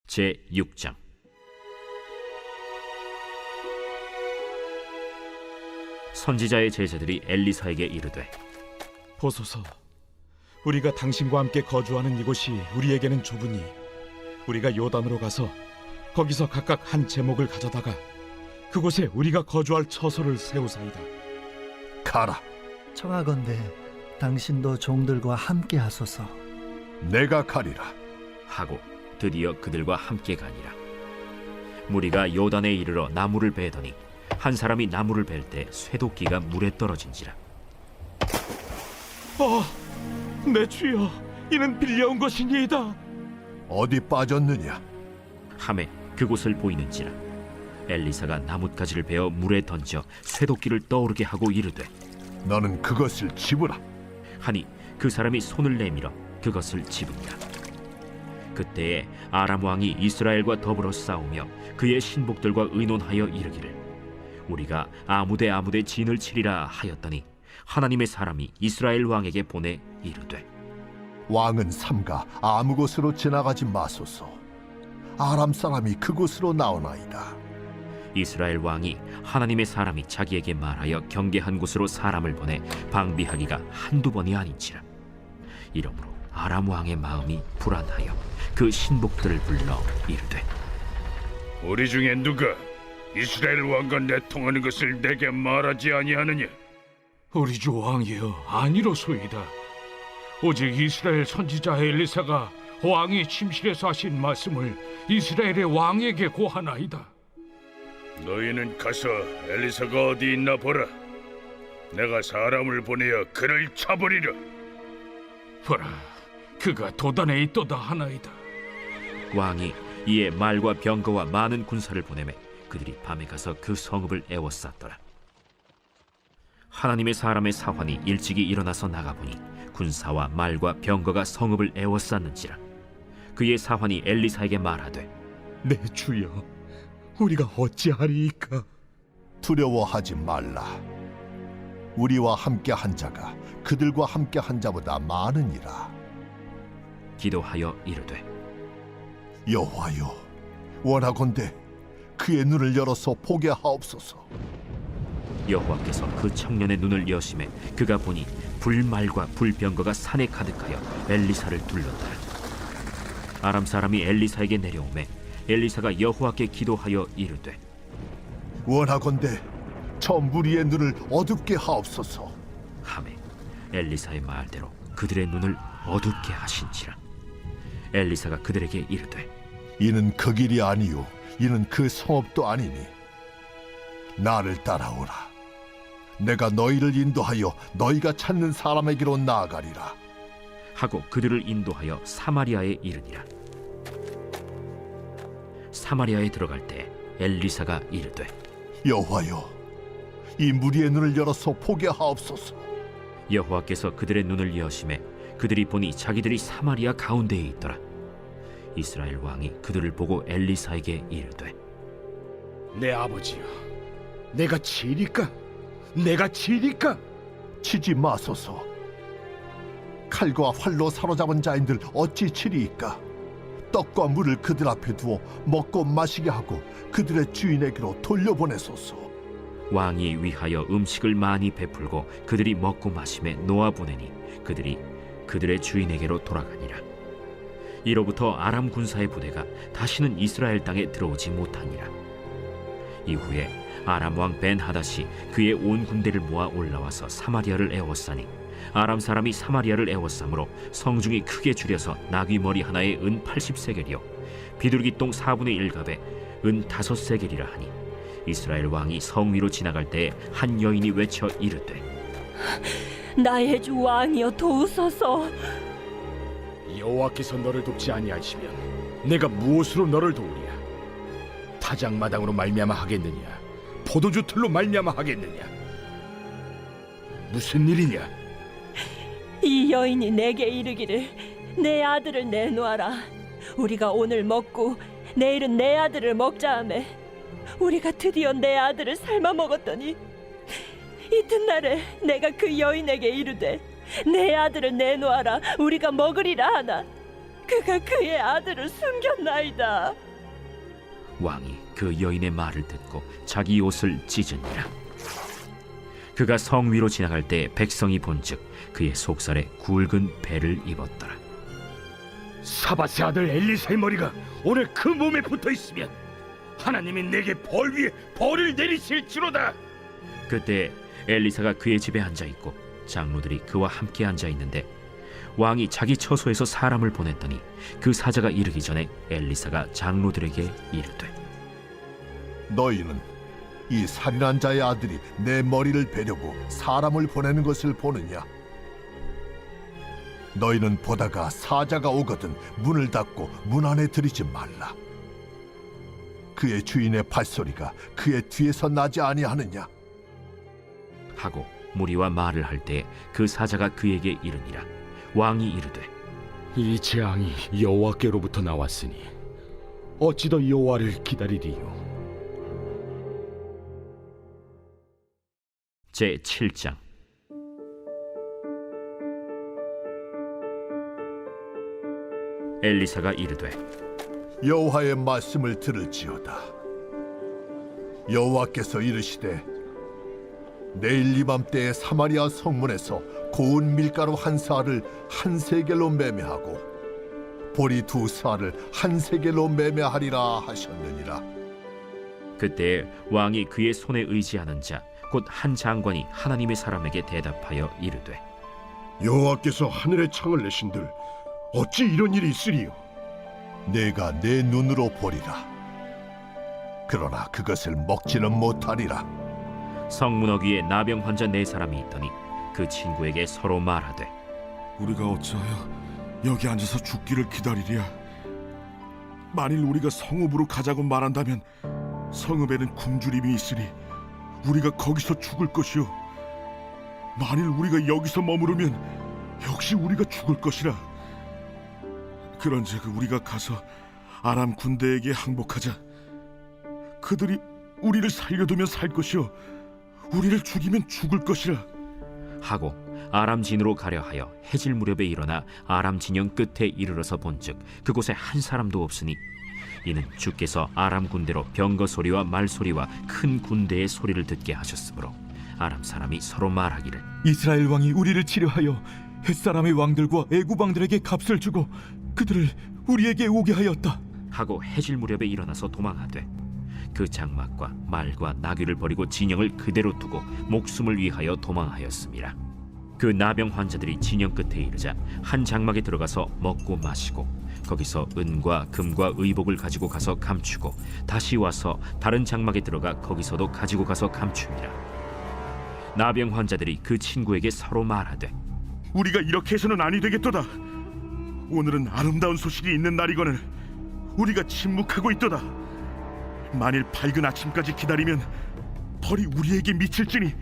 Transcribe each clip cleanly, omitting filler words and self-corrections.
제6장. 선지자의 제자들이 엘리사에게 이르되, 보소서, 우리가 당신과 함께 거주하는 이곳이 우리에게는 좁으니 우리가 요단으로 가서 거기서 각각 한 제목을 가져다가 그곳에 우리가 거주할 처소를 세우사이다. 가라. 청하건대 당신도 종들과 함께 하소서. 내가 가리라. 하고 드디어 그들과 함께 가니라. 무리가 요단에 이르러 나무를 베더니 한 사람이 나무를 벨 때 쇠도끼가 물에 떨어진지라. 내 주여, 이는 빌려온 것이니이다. 어디 빠졌느냐? 하매 그곳을 보이는지라. 엘리사가 나뭇가지를 베어 물에 던져 쇠도끼를 떠오르게 하고 이르되, 너는 그것을 집으라. 하니 그 사람이 손을 내밀어 그것을 집으니라. 그때에 아람 왕이 이스라엘과 더불어 싸우며 그의 신복들과 의논하여 이르기를, 우리가 아무데 진을 치리라 하였더니 하나님의 사람이 이스라엘 왕에게 보내 이르되, 왕은 삼가 아무 곳으로 지나가지 마소서. 아람 사람이 그곳으로 나오나이다. 이스라엘 왕이 하나님의 사람이 자기에게 말하여 경계한 곳으로 사람을 보내 방비하기가 한두 번이 아닌지라. 이러므로 아람 왕의 마음이 불안하여 그 신복들을 불러 이르되, 우리 중에 누가 이스라엘 왕과 내통하는 것을 내게 말하지 아니하느냐? 우리 주 왕이여, 아니로소이다. 오직 이스라엘 선지자 엘리사가 왕이 침실에서 하신 말씀을 이스라엘의 왕에게 고하나이다. 너희는 가서 엘리사가 어디 있나 보라. 내가 사람을 보내어 그를 쳐버리려. 보라, 그가 도단에 있도다 하나이다. 왕이 이에 말과 병거와 많은 군사를 보내매 그들이 밤에 가서 그 성읍을 에워쌌더라. 하나님의 사람의 사환이 일찍이 일어나서 나가보니 군사와 말과 병거가 성읍을 에워쌌는지라. 그의 사환이 엘리사에게 말하되, 내 주여, 우리가 어찌하리이까? 두려워하지 말라. 우리와 함께 한 자가 그들과 함께 한 자보다 많으니라. 기도하여 이르되, 여호와여, 원하건대 그의 눈을 열어서 보게 하옵소서. 여호와께서 그 청년의 눈을 여시매 그가 보니 불말과 불병거가 산에 가득하여 엘리사를 둘렀더라. 아람 사람이 엘리사에게 내려오매 엘리사가 여호와께 기도하여 이르되, 원하건대 저 무리의 눈을 어둡게 하옵소서. 하매 엘리사의 말대로 그들의 눈을 어둡게 하신지라. 엘리사가 그들에게 이르되, 이는 그 길이 아니요 이는 그 성읍도 아니니 나를 따라오라. 내가 너희를 인도하여 너희가 찾는 사람에게로 나아가리라. 하고 그들을 인도하여 사마리아에 이르니라. 사마리아에 들어갈 때 엘리사가 이르되, 여호와여, 이 무리의 눈을 열어서 보게 하옵소서. 여호와께서 그들의 눈을 여시매 그들이 보니 자기들이 사마리아 가운데에 있더라. 이스라엘 왕이 그들을 보고 엘리사에게 이르되, 내 아버지여, 내가 치리까? 내가 치리까? 치지 마소서. 칼과 활로 사로잡은 자인들 어찌 치리이까? 떡과 물을 그들 앞에 두어 먹고 마시게 하고 그들의 주인에게로 돌려보내소서. 왕이 위하여 음식을 많이 베풀고 그들이 먹고 마심에 놓아보내니 그들이 그들의 주인에게로 돌아가니라. 이로부터 아람 군사의 부대가 다시는 이스라엘 땅에 들어오지 못하니라. 이후에 아람 왕 벤하닷이 그의 온 군대를 모아 올라와서 사마리아를 에워싸니 아람 사람이 사마리아를 에워싸므로 성중이 크게 줄여서 나귀 머리 하나에 은 80세겔이요 비둘기 똥 4분의 1갑에 은 5세겔이라 하니, 이스라엘 왕이 성 위로 지나갈 때에 한 여인이 외쳐 이르되, 나의 주 왕이여, 도우소서. 여호와께서 너를 돕지 아니하시면 내가 무엇으로 너를 도우랴? 타작마당으로 말미암아 하겠느냐? 포도주 틀로 말미암아 하겠느냐? 무슨 일이냐? 이 여인이 내게 이르기를, 내 아들을 내놓아라. 우리가 오늘 먹고 내일은 내 아들을 먹자 하매 우리가 드디어 내 아들을 삶아 먹었더니 이튿날에 내가 그 여인에게 이르되 내 아들을 내놓아라 우리가 먹으리라 하나 그가 그의 아들을 숨겼나이다. 왕이 그 여인의 말을 듣고 자기 옷을 찢으니라. 그가 성 위로 지나갈 때 백성이 본즉 그의 속살에 굵은 배를 입었더라. 사밧의 아들 엘리사의 머리가 오늘 그 몸에 붙어 있으면 하나님이 내게 벌 위에 벌을 내리실지로다. 그때 엘리사가 그의 집에 앉아 있고 장로들이 그와 함께 앉아 있는데 왕이 자기 처소에서 사람을 보냈더니 그 사자가 이르기 전에 엘리사가 장로들에게 이르되 너희는 이 살인한 자의 아들이 내 머리를 베려고 사람을 보내는 것을 보느냐? 너희는 보다가 사자가 오거든 문을 닫고 문 안에 들이지 말라. 그의 주인의 발소리가 그의 뒤에서 나지 아니하느냐? 하고 무리와 말을 할 때 그 사자가 그에게 이르니라. 왕이 이르되 이 재앙이 여호와께로부터 나왔으니 어찌 더 여호와를 기다리리요? 제 7장. 엘리사가 이르되 여호와의 말씀을 들을지어다. 여호와께서 이르시되 내일 이맘때에 사마리아 성문에서 고운 밀가루 한 사를 한 세겔로 매매하고 보리 두 사를 한 세겔로 매매하리라 하셨느니라. 그때 왕이 그의 손에 의지하는 자 곧 한 장관이 하나님의 사람에게 대답하여 이르되 여호와께서 하늘의 창을 내신들 어찌 이런 일이 있으리요? 내가 내 눈으로 보리라. 그러나 그것을 먹지는 못하리라. 성문허 위에 나병 환자 4사람이 있더니 그 친구에게 서로 말하되 우리가 어찌하여 여기 앉아서 죽기를 기다리랴? 만일 우리가 성읍으로 가자고 말한다면 성읍에는 굶주림이 있으니 우리가 거기서 죽을 것이요, 만일 우리가 여기서 머무르면 역시 우리가 죽을 것이라. 그런즉 우리가 가서 아람 군대에게 항복하자. 그들이 우리를 살려두면 살 것이요 우리를 죽이면 죽을 것이라. 하고 아람 진으로 가려 하여 해질 무렵에 일어나 아람 진영 끝에 이르러서 본즉 그곳에 한 사람도 없으니 이는 주께서 아람 군대로 병거 소리와 말 소리와 큰 군대의 소리를 듣게 하셨으므로 아람 사람이 서로 말하기를 이스라엘 왕이 우리를 치료하여 햇사람의 왕들과 애굽 왕들에게 값을 주고 그들을 우리에게 오게 하였다 하고 해질 무렵에 일어나서 도망하되 그 장막과 말과 나귀를 버리고 진영을 그대로 두고 목숨을 위하여 도망하였습니다. 그 나병 환자들이 진영 끝에 이르자 한 장막에 들어가서 먹고 마시고 거기서 은과 금과 의복을 가지고 가서 감추고 다시 와서 다른 장막에 들어가 거기서도 가지고 가서 감춥니다. 나병 환자들이 그 친구에게 서로 말하되 우리가 이렇게 해서는 아니 되겠도다. 오늘은 아름다운 소식이 있는 날이거늘 우리가 침묵하고 있도다. 만일 밝은 아침까지 기다리면 벌이 우리에게 미칠지니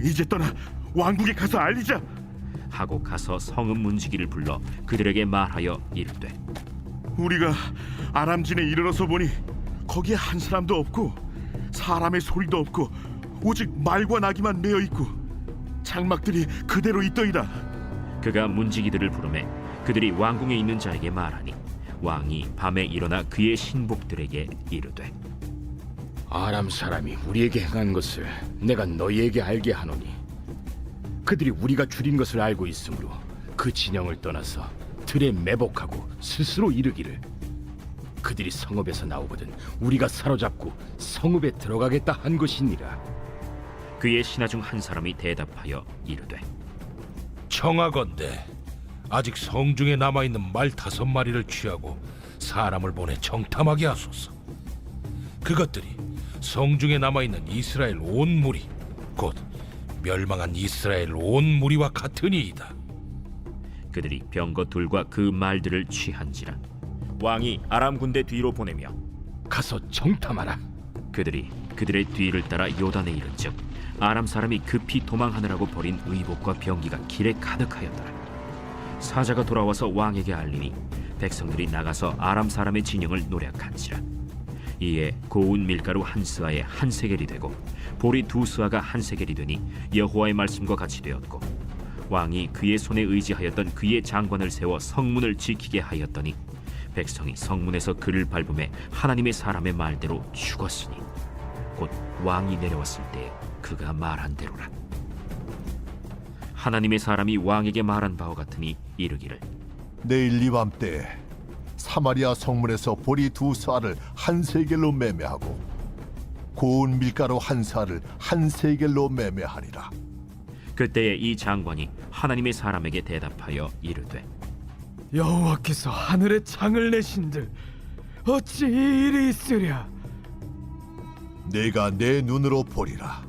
이제 떠나 왕국에 가서 알리자. 하고 가서 성읍 문지기를 불러 그들에게 말하여 이르되 우리가 아람진에 이르러서 보니 거기에 한 사람도 없고 사람의 소리도 없고 오직 말과 나귀만 메어 있고 장막들이 그대로 있더이다. 그가 문지기들을 부르매 그들이 왕궁에 있는 자에게 말하니 왕이 밤에 일어나 그의 신복들에게 이르되 아람 사람이 우리에게 행한 것을 내가 너희에게 알게 하노니 그들이 우리가 줄인 것을 알고 있으므로 그 진영을 떠나서 들에 매복하고 스스로 이르기를 그들이 성읍에서 나오거든 우리가 사로잡고 성읍에 들어가겠다 한 것이니라. 그의 신하 중 한 사람이 대답하여 이르되 청하건대 아직 성중에 남아있는 말 5마리를 취하고 사람을 보내 정탐하게 하소서. 그것들이 성중에 남아있는 이스라엘 온 무리 곧 멸망한 이스라엘 온 무리와 같으니이다. 그들이 병거 둘과 그 말들을 취한지라 왕이 아람 군대 뒤로 보내며 가서 정탐하라. 그들이 그들의 뒤를 따라 요단에 이른즉 아람 사람이 급히 도망하느라고 버린 의복과 병기가 길에 가득하였더라. 사자가 돌아와서 왕에게 알리니 백성들이 나가서 아람 사람의 진영을 노략한지라. 이에 고운 밀가루 한 스아에 한 세겔이 되고 보리 2스아가 한 세겔이 되니 여호와의 말씀과 같이 되었고 왕이 그의 손에 의지하였던 그의 장관을 세워 성문을 지키게 하였더니 백성이 성문에서 그를 밟음에 하나님의 사람의 말대로 죽었으니 곧 왕이 내려왔을 때 그가 말한 대로라. 하나님의 사람이 왕에게 말한 바와 같으니 이르기를 내일 이밤 때 사마리아 성문에서 보리 2사를 한 세겔로 매매하고 고운 밀가루 1사를 한 세겔로 매매하리라. 그때에 이 장관이 하나님의 사람에게 대답하여 이르되 여호와께서 하늘에 창을 내신들 어찌 이 일이 있으랴? 내가 내 눈으로 보리라.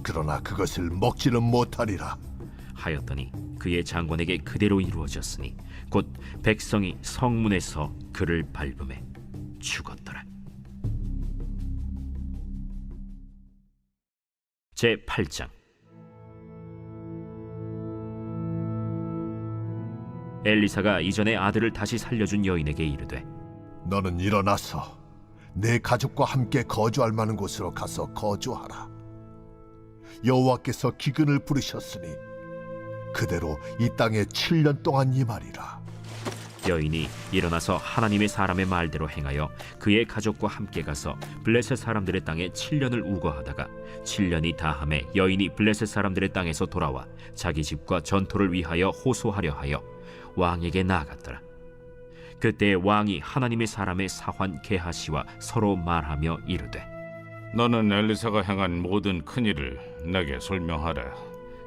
그러나 그것을 먹지는 못하리라. 하였더니 그의 장관에게 그대로 이루어졌으니 곧 백성이 성문에서 그를 밟음에 죽었더라. 제8장. 엘리사가 이전에 아들을 다시 살려준 여인에게 이르되 너는 일어나서 내 가족과 함께 거주할 만한 곳으로 가서 거주하라. 여호와께서 기근을 부르셨으니 그대로 이 땅에 7년 동안 임하리라. 여인이 일어나서 하나님의 사람의 말대로 행하여 그의 가족과 함께 가서 블레셋 사람들의 땅에 7년을 우거하다가 7년이 다함에 여인이 블레셋 사람들의 땅에서 돌아와 자기 집과 전토를 위하여 호소하려 하여 왕에게 나아갔더라. 그때 왕이 하나님의 사람의 사환 게하시와 서로 말하며 이르되 너는 엘리사가 행한 모든 큰일을 내게 설명하라.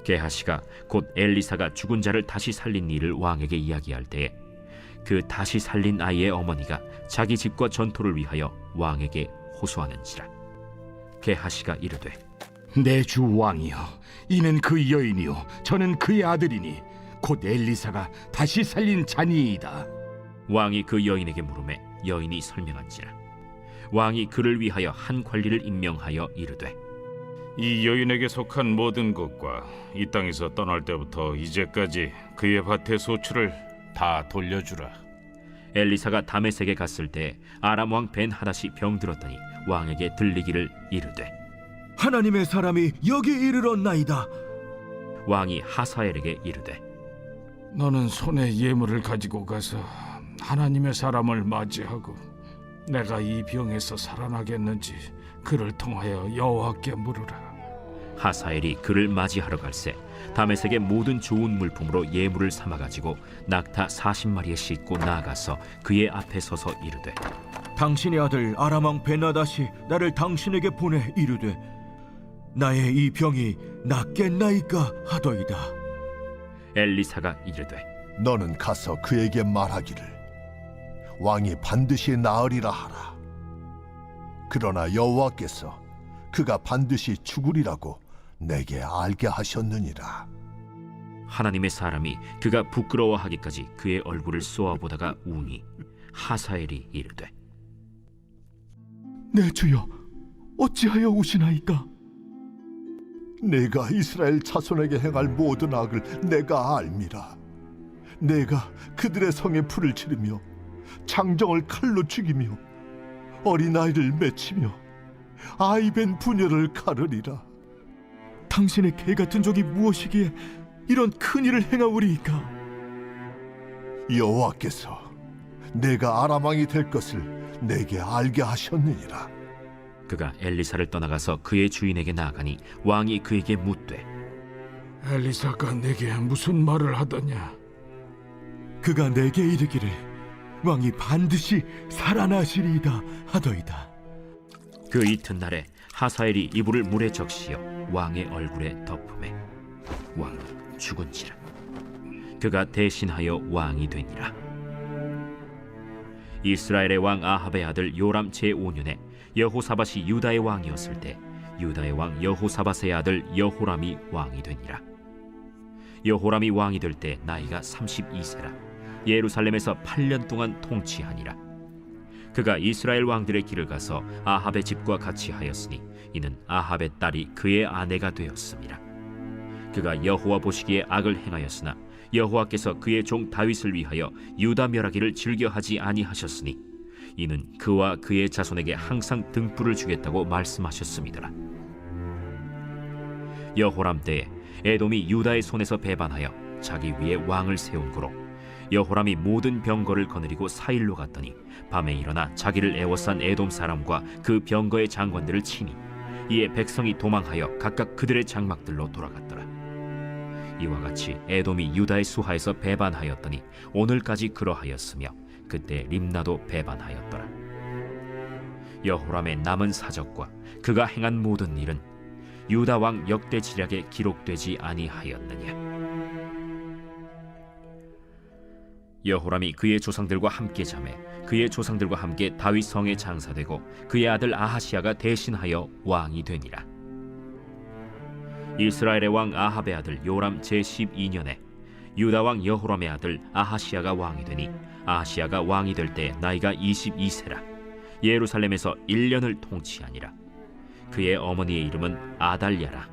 게하시가 곧 엘리사가 죽은 자를 다시 살린 일을 왕에게 이야기할 때에 그 다시 살린 아이의 어머니가 자기 집과 전토를 위하여 왕에게 호소하는지라. 게하시가 이르되 내 주 왕이여, 이는 그 여인이요 저는 그의 아들이니 곧 엘리사가 다시 살린 자니이다. 왕이 그 여인에게 물으매 여인이 설명한지라. 왕이 그를 위하여 한 관리를 임명하여 이르되 이 여인에게 속한 모든 것과 이 땅에서 떠날 때부터 이제까지 그의 밭의 소출을 다 돌려주라. 엘리사가 다메섹에 갔을 때 아람 왕 벤하닷이 병들었더니 왕에게 들리기를 이르되 하나님의 사람이 여기 이르렀나이다. 왕이 하사엘에게 이르되 너는 손에 예물을 가지고 가서 하나님의 사람을 맞이하고 내가 이 병에서 살아나겠는지 그를 통하여 여호와께 물으라. 하사엘이 그를 맞이하러 갈새 다메섹의 모든 좋은 물품으로 예물을 삼아가지고 낙타 40마리에 싣고 나아가서 그의 앞에 서서 이르되 당신의 아들 아람 왕 벤하닷이 나를 당신에게 보내 이르되 나의 이 병이 낫겠나이까 하더이다. 엘리사가 이르되 너는 가서 그에게 말하기를 왕이 반드시 나으리라 하라. 그러나 여호와께서 그가 반드시 죽으리라고 내게 알게 하셨느니라. 하나님의 사람이 그가 부끄러워하기까지 그의 얼굴을 쏘아보다가 우니 하사엘이 이르되 내 주여, 어찌하여 우시나이까? 내가 이스라엘 자손에게 행할 모든 악을 내가 알미라. 내가 그들의 성에 불을 지르며 장정을 칼로 죽이며 어린아이를 맺히며 아이벤 부녀를 가르리라. 당신의 개 같은 적이 무엇이기에 이런 큰 일을 행하오리이까? 여호와께서 내가 아람 왕이 될 것을 내게 알게 하셨느니라. 그가 엘리사를 떠나가서 그의 주인에게 나아가니 왕이 그에게 묻되 엘리사가 내게 무슨 말을 하더냐? 그가 내게 이르기를 왕이 반드시 살아나시리이다 하더이다. 그 이튿날에 하사엘이 이불을 물에 적시어 왕의 얼굴에 덮음에 왕이 죽은지라. 그가 대신하여 왕이 되니라. 이스라엘의 왕 아합의 아들 요람 제5년에 여호사밧이 유다의 왕이었을 때 유다의 왕 여호사밧의 아들 여호람이 왕이 되니라. 여호람이 왕이 될 때 나이가 32세라 예루살렘에서 8년 동안 통치하니라. 그가 이스라엘 왕들의 길을 가서 아합의 집과 같이 하였으니 이는 아합의 딸이 그의 아내가 되었습니다. 그가 여호와 보시기에 악을 행하였으나 여호와께서 그의 종 다윗을 위하여 유다 멸하기를 즐겨하지 아니하셨으니 이는 그와 그의 자손에게 항상 등불을 주겠다고 말씀하셨음이더라. 여호람 때에 에돔이 유다의 손에서 배반하여 자기 위에 왕을 세운 고로 여호람이 모든 병거를 거느리고 사일로 갔더니 밤에 일어나 자기를 애워싼 에돔 사람과 그 병거의 장관들을 치니 이에 백성이 도망하여 각각 그들의 장막들로 돌아갔더라. 이와 같이 에돔이 유다의 수하에서 배반하였더니 오늘까지 그러하였으며 그때 림나도 배반하였더라. 여호람의 남은 사적과 그가 행한 모든 일은 유다 왕 역대지략에 기록되지 아니하였느냐. 여호람이 그의 조상들과 함께 자매 그의 조상들과 함께 다윗 성에 장사되고 그의 아들 아하시아가 대신하여 왕이 되니라. 이스라엘의 왕 아합의 아들 요람 제12년에 유다 왕 여호람의 아들 아하시아가 왕이 되니 아하시아가 왕이 될 때 나이가 22세라. 예루살렘에서 1년을 통치하니라. 그의 어머니의 이름은 아달랴라.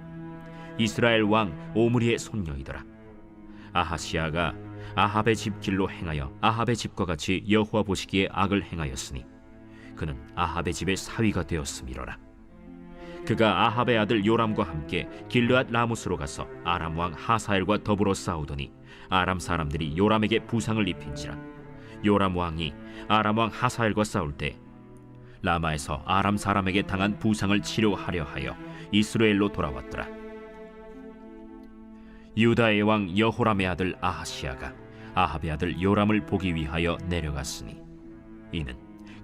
이스라엘 왕 오므리의 손녀이더라. 아하시아가 아합의 집 길로 행하여 아합의 집과 같이 여호와 보시기에 악을 행하였으니 그는 아합의 집의 사위가 되었음이로라. 그가 아합의 아들 요람과 함께 길르앗 라무스로 가서 아람 왕 하사엘과 더불어 싸우더니 아람 사람들이 요람에게 부상을 입힌지라. 요람 왕이 아람 왕 하사엘과 싸울 때 라마에서 아람 사람에게 당한 부상을 치료하려 하여 이스라엘로 돌아왔더라. 유다의 왕 여호람의 아들 아하시아가 아합의 아들 요람을 보기 위하여 내려갔으니 이는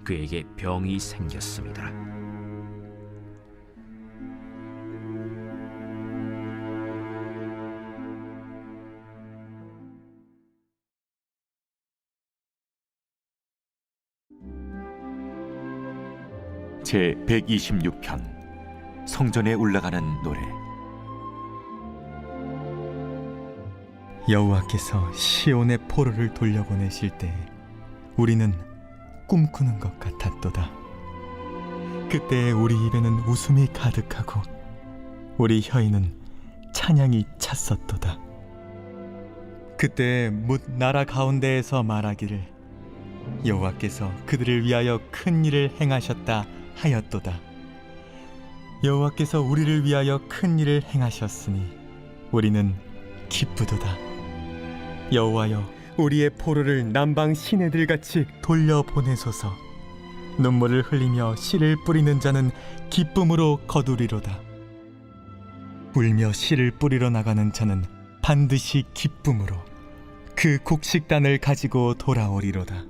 그에게 병이 생겼음이더라. 제 126편 성전에 올라가는 노래. 여호와께서 시온의 포로를 돌려보내실 때 우리는 꿈꾸는 것 같았도다. 그때 우리 입에는 웃음이 가득하고 우리 혀에는 찬양이 찼었도다. 그때 뭇 나라 가운데에서 말하기를 여호와께서 그들을 위하여 큰 일을 행하셨다 하였도다. 여호와께서 우리를 위하여 큰 일을 행하셨으니 우리는 기쁘도다. 여호와여, 우리의 포로를 남방 시내들같이 돌려보내소서. 눈물을 흘리며 씨를 뿌리는 자는 기쁨으로 거두리로다. 울며 씨를 뿌리러 나가는 자는 반드시 기쁨으로 그 곡식단을 가지고 돌아오리로다.